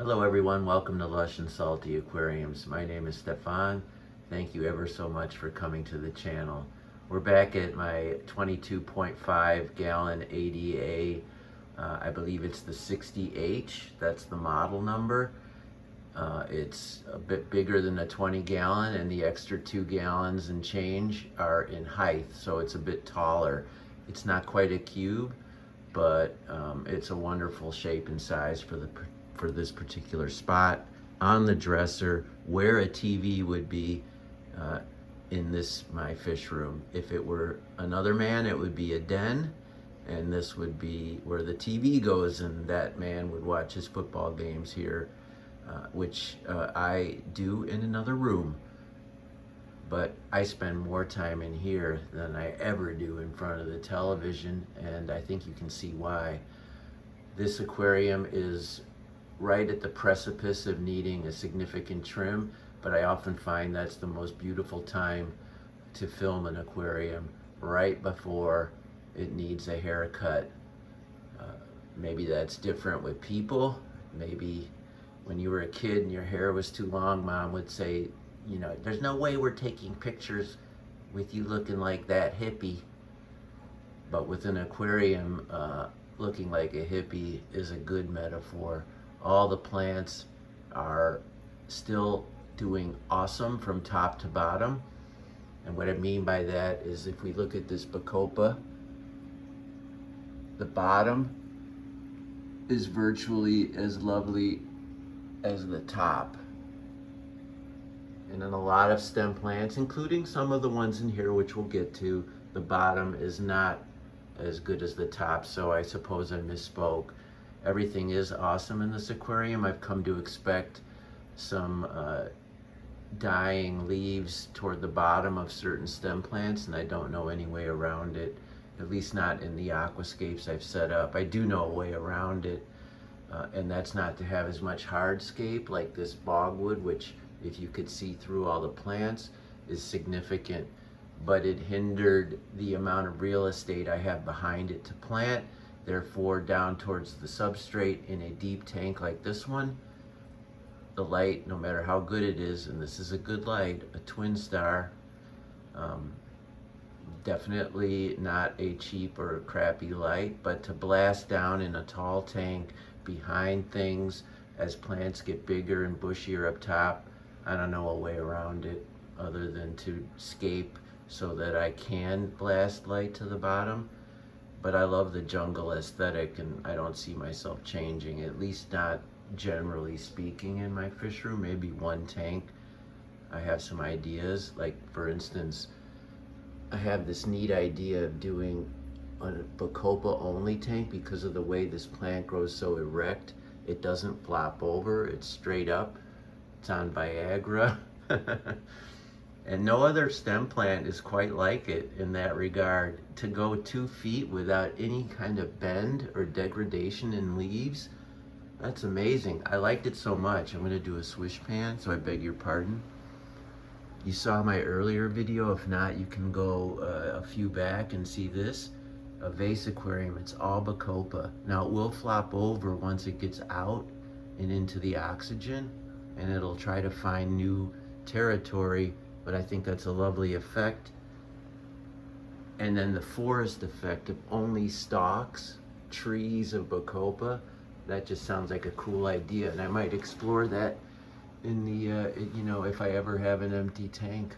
Hello everyone, welcome to Lush and Salty Aquariums. My name is Stefan. Thank you ever so much for coming to the channel. We're back at my 22.5 gallon ADA. I believe it's the 60H, that's the model number. It's a bit bigger than the 20 gallon, and the extra 2 gallons and change are in height, so it's a bit taller. It's not quite a cube, but it's a wonderful shape and size for this particular spot on the dresser where a TV would be in this my fish room. If it were another man, it would be a den, and this would be where the TV goes, and that man would watch his football games here, which I do in another room. But I spend more time in here than I ever do in front of the television, and I think you can see why. This aquarium is right at the precipice of needing a significant trim, but I often find that's the most beautiful time to film an aquarium, right before it needs a haircut. Maybe that's different with people. Maybe when you were a kid and your hair was too long, mom would say, you know, there's no way we're taking pictures with you looking like that hippie. But with an aquarium, looking like a hippie is a good metaphor. All the plants are still doing awesome from top to bottom. And what I mean by that is, if we look at this bacopa, the bottom is virtually as lovely as the top. And in a lot of stem plants, including some of the ones in here, which we'll get to, the bottom is not as good as the top, so I suppose I misspoke. Everything is awesome in this aquarium. I've come to expect some dying leaves toward the bottom of certain stem plants, and I don't know any way around it, at least not in the aquascapes I've set up. I do know a way around it, and that's not to have as much hardscape like this bogwood, which, if you could see through all the plants, is significant, but it hindered the amount of real estate I have behind it to plant. Therefore, down towards the substrate in a deep tank like this one, the light, no matter how good it is, and this is a good light, a twin star, definitely not a cheap or a crappy light, but to blast down in a tall tank behind things as plants get bigger and bushier up top, I don't know a way around it other than to scape so that I can blast light to the bottom. But I love the jungle aesthetic, and I don't see myself changing, at least not generally speaking, in my fish room. Maybe one tank I have some ideas, like for instance, I have this neat idea of doing a bacopa only tank because of the way this plant grows so erect. It doesn't flop over, it's straight up. It's on Viagra. And no other stem plant is quite like it in that regard. To go 2 feet without any kind of bend or degradation in leaves, that's amazing. I liked it so much. I'm gonna do a swish pan, so I beg your pardon. You saw my earlier video. If not, you can go a few back and see this. A vase aquarium, it's all bacopa. Now it will flop over once it gets out and into the oxygen, and it'll try to find new territory, but I think that's a lovely effect. And then the forest effect of only stalks, trees of bacopa, that just sounds like a cool idea, and I might explore that in the, you know, if I ever have an empty tank.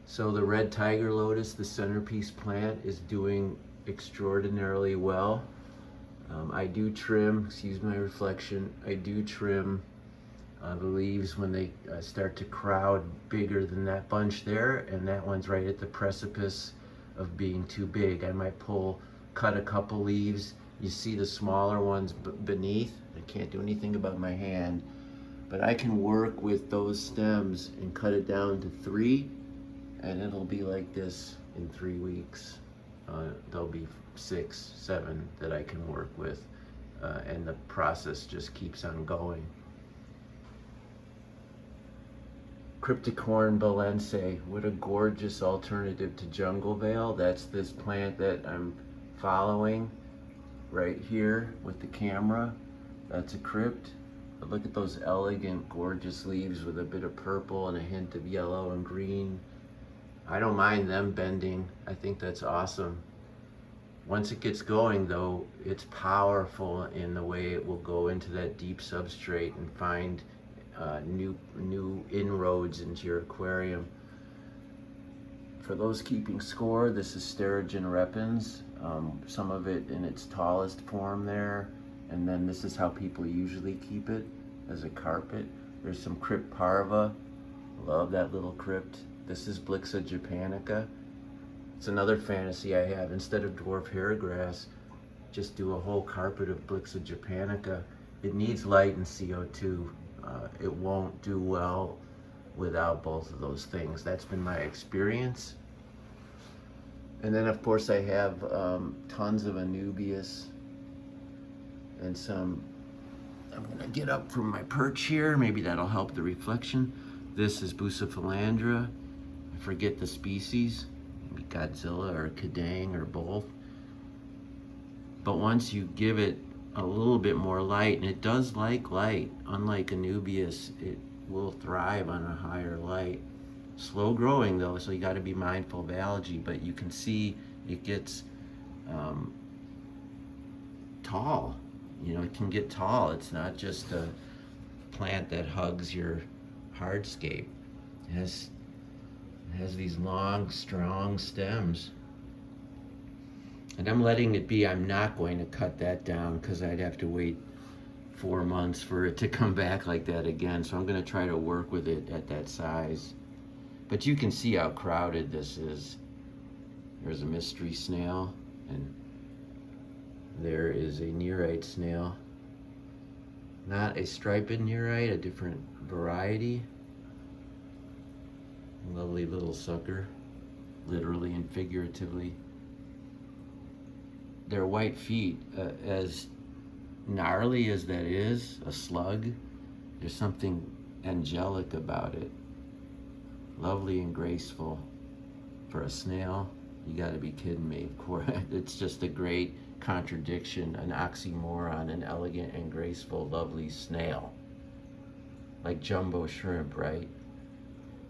So the red tiger lotus, the centerpiece plant, is doing extraordinarily well. I do trim, excuse my reflection, I do trim the leaves when they start to crowd bigger than that bunch there, and that one's right at the precipice of being too big. I might cut a couple leaves. You see the smaller ones beneath. I can't do anything about my hand, but I can work with those stems and cut it down to 3, and it'll be like this in 3 weeks. There'll be 6, 7 that I can work with, and the process just keeps on going. Crypticorn balense, what a gorgeous alternative to jungle veil. That's this plant that I'm following right here with the camera. That's a crypt. But look at those elegant, gorgeous leaves with a bit of purple and a hint of yellow and green. I don't mind them bending. I think that's awesome. Once it gets going though, it's powerful in the way it will go into that deep substrate and find new inroads into your aquarium. For those keeping score, this is Sturgeon repens, some of it in its tallest form there, and then this is how people usually keep it, as a carpet. There's some crypt parva, love that little crypt. This is Blixa japonica. It's another fantasy I have. Instead of dwarf hairgrass, just do a whole carpet of Blixa japonica. It needs light and CO2. It won't do well without both of those things. That's been my experience. And then of course I have tons of Anubias and some, I'm gonna get up from my perch here, maybe that'll help the reflection. This is Bucephalandra. I forget the species, maybe Godzilla or Kadang or both. But once you give it a little bit more light, and it does like light, unlike Anubias, it will thrive on a higher light. Slow growing though, so you got to be mindful of algae, but you can see it gets tall. You know, it can get tall. It's not just a plant that hugs your hardscape. It has these long, strong stems. And I'm letting it be. I'm not going to cut that down because I'd have to wait 4 months for it to come back like that again. So I'm going to try to work with it at that size. But you can see how crowded this is. There's a mystery snail, and there is a nearite snail. Not a striped nearite, a different variety. Lovely little sucker, literally and figuratively. Their white feet, as gnarly as that is, a slug, there's something angelic about it. Lovely and graceful. For a snail, you gotta be kidding me. It's just a great contradiction, an oxymoron, an elegant and graceful, lovely snail. Like jumbo shrimp, right?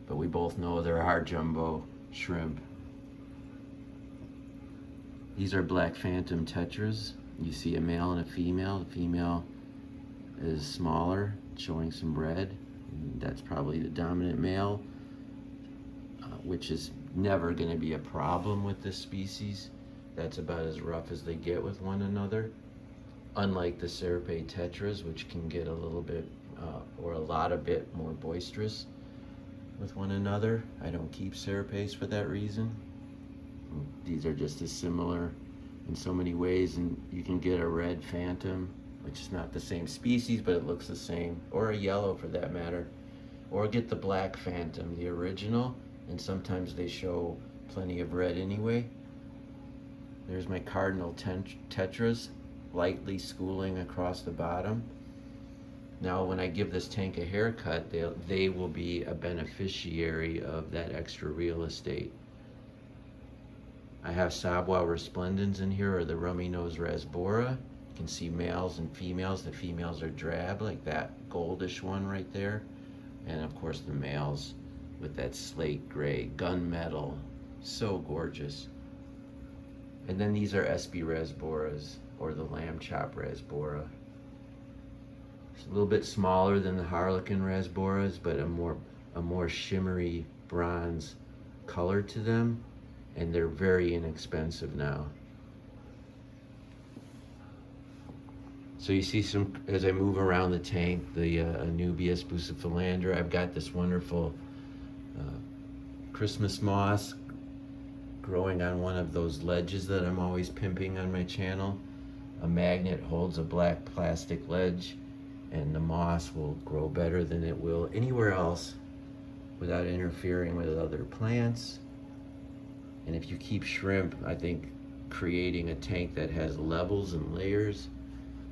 But we both know there are jumbo shrimp. These are black phantom tetras. You see a male and a female. The female is smaller, showing some red. That's probably the dominant male, which is never going to be a problem with this species. That's about as rough as they get with one another. Unlike the Centerpiece tetras, which can get a little bit or a lot a bit more boisterous with one another. I don't keep Centerpiece for that reason. These are just as similar in so many ways, and you can get a red phantom, which is not the same species, but it looks the same, or a yellow for that matter, or get the black phantom, the original, and sometimes they show plenty of red anyway. There's my cardinal tetras, lightly schooling across the bottom. Now when I give this tank a haircut, they will be a beneficiary of that extra real estate. I have Sabwa resplendens in here, or the rummy nose rasbora. You can see males and females. The females are drab, like that goldish one right there. And of course the males with that slate gray, gunmetal, so gorgeous. And then these are SB rasboras, or the lamb chop rasbora. It's a little bit smaller than the harlequin rasboras, but a more shimmery bronze color to them. And they're very inexpensive now. So you see some, as I move around the tank, the Anubias bucephalandra. I've got this wonderful Christmas moss growing on one of those ledges that I'm always pimping on my channel. A magnet holds a black plastic ledge, and the moss will grow better than it will anywhere else without interfering with other plants. And if you keep shrimp, I think creating a tank that has levels and layers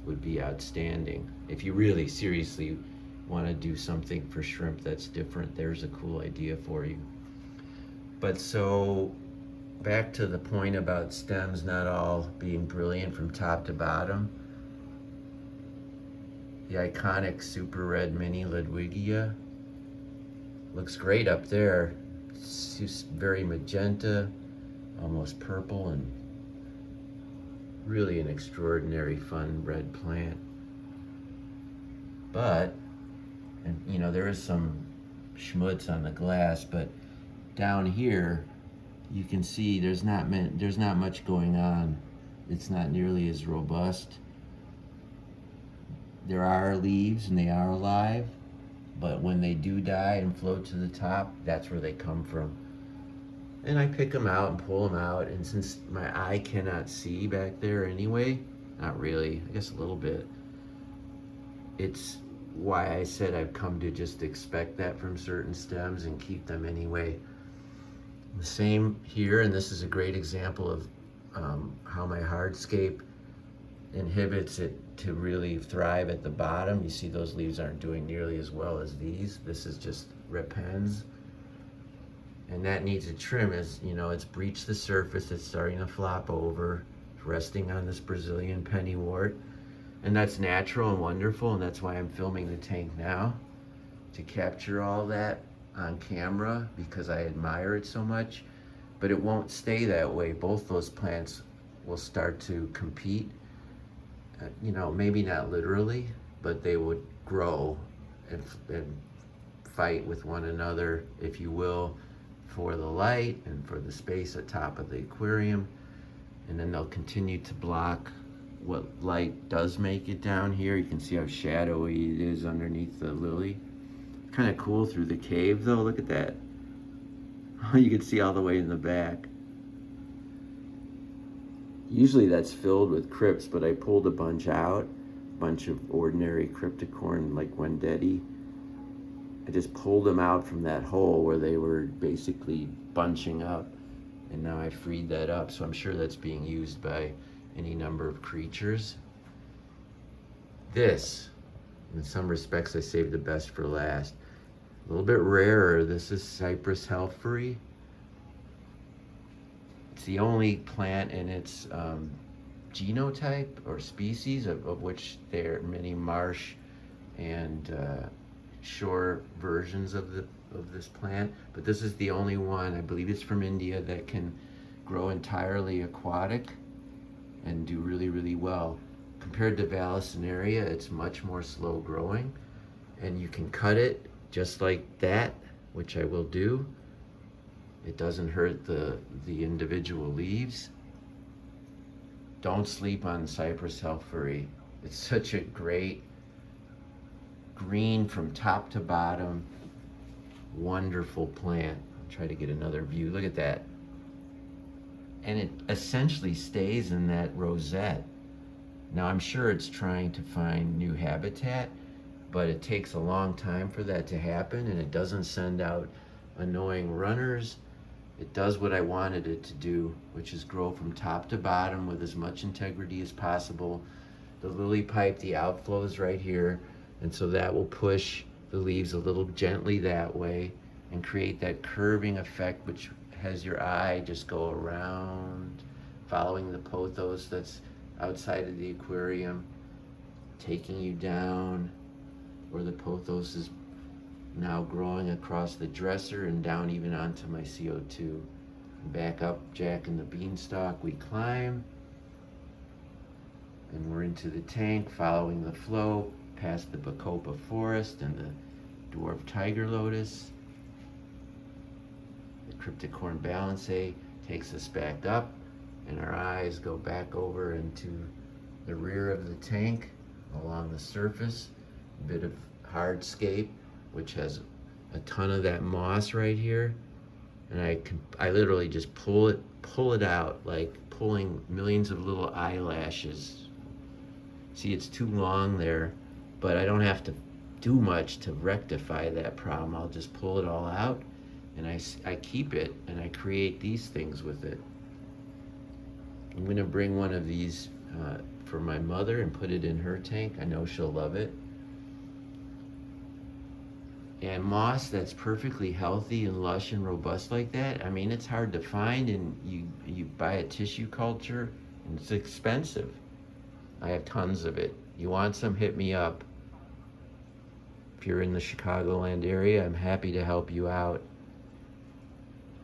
would be outstanding. If you really seriously want to do something for shrimp that's different, there's a cool idea for you. But so back to the point about stems not all being brilliant from top to bottom. the iconic super red mini Ludwigia. Looks great up there. It's just very magenta, almost purple, and really an extraordinary fun red plant. But, and you know, there is some schmutz on the glass, but down here you can see there's not much going on. It's not nearly as robust. There are leaves and they are alive, but when they do die and float to the top, that's where they come from. And I pick them out and pull them out, and since my eye cannot see back there anyway, not really, I guess a little bit, it's why I said I've come to just expect that from certain stems and keep them anyway. The same here, and this is a great example of how my hardscape inhibits it to really thrive at the bottom. You see those leaves aren't doing nearly as well as these. This is just repens, and that needs a trim. As you know, it's breached the surface, it's starting to flop over, resting on this Brazilian pennywort, and that's natural and wonderful, and that's why I'm filming the tank now, to capture all that on camera, because I admire it so much. But it won't stay that way. Both those plants will start to compete, you know, maybe not literally, but they would grow and fight with one another, if you will, for the light and for the space at top of the aquarium. And then they'll continue to block what light does make it down here. You can see how shadowy it is underneath the lily. Kind of cool through the cave though, look at that. You can see all the way in the back. Usually that's filled with crypts, but I pulled a bunch out, a bunch of ordinary cryptocorn like Wendetti. I just pulled them out from that hole where they were basically bunching up, and now I freed that up, so I'm sure that's being used by any number of creatures. This, in some respects, I saved the best for last. A little bit rarer. This is Cypress helferi. It's the only plant in its genotype or species, of which there are many marsh and shore versions of this plant, but this is the only one, I believe it's from India, that can grow entirely aquatic and do really, really well. Compared to Vallisneria, it's much more slow growing, and you can cut it just like that, which I will do. It doesn't hurt the individual leaves. Don't sleep on Cypress helferi. It's such a great green from top to bottom, wonderful plant. I'll try to get another view. Look at that. And it essentially stays in that rosette. Now I'm sure it's trying to find new habitat, but it takes a long time for that to happen, and it doesn't send out annoying runners. It does what I wanted it to do, which is grow from top to bottom with as much integrity as possible. The lily pipe, the outflow is right here, and so that will push the leaves a little gently that way and create that curving effect, which has your eye just go around, following the pothos that's outside of the aquarium, taking you down where the pothos is now growing across the dresser and down even onto my CO2. Back up Jack and the Beanstalk, we climb, and we're into the tank, following the flow past the Bacopa forest and the dwarf tiger lotus. The cryptocorn balancea takes us back up, and our eyes go back over into the rear of the tank along the surface. A bit of hardscape, which has a ton of that moss right here, and I literally just pull it out like pulling millions of little eyelashes. See, it's too long there, but I don't have to do much to rectify that problem. I'll just pull it all out, and I keep it, and I create these things with it. I'm gonna bring one of these for my mother and put it in her tank. I know she'll love it. And moss that's perfectly healthy and lush and robust like that, I mean, it's hard to find, and you buy a tissue culture, and it's expensive. I have tons of it. You want some, hit me up. If you're in the Chicagoland area, I'm happy to help you out.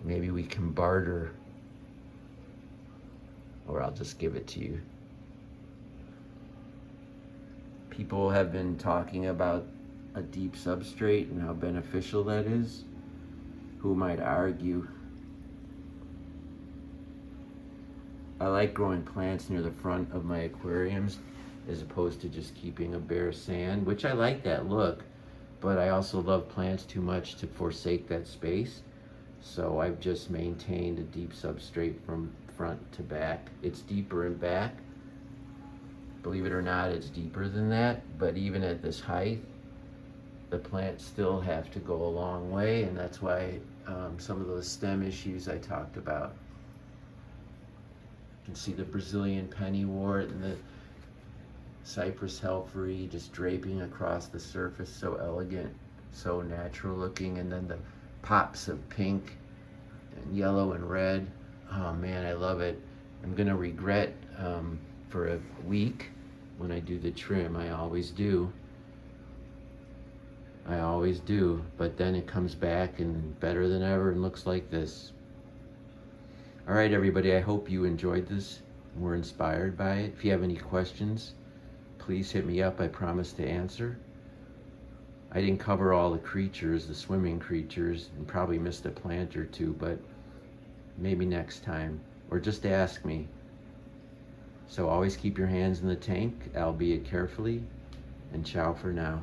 Maybe we can barter, or I'll just give it to you. People have been talking about a deep substrate and how beneficial that is. Who might argue? I like growing plants near the front of my aquariums as opposed to just keeping a bare sand, which I like that look, but I also love plants too much to forsake that space. So I've just maintained a deep substrate from front to back. It's deeper in back. Believe it or not, it's deeper than that, but even at this height, the plants still have to go a long way, and that's why some of those stem issues I talked about. You can see the Brazilian pennywort and the Cypress helfrey just draping across the surface, so elegant, so natural looking, and then the pops of pink and yellow and red. Oh man, I love it. I'm gonna regret for a week when I do the trim. I always do, but then it comes back and better than ever and looks like this. All right, everybody, I hope you enjoyed this and were inspired by it. If you have any questions, please hit me up. I promise to answer. I didn't cover all the creatures, the swimming creatures, and probably missed a plant or two, but maybe next time, or just ask me. So always keep your hands in the tank, albeit carefully, and ciao for now.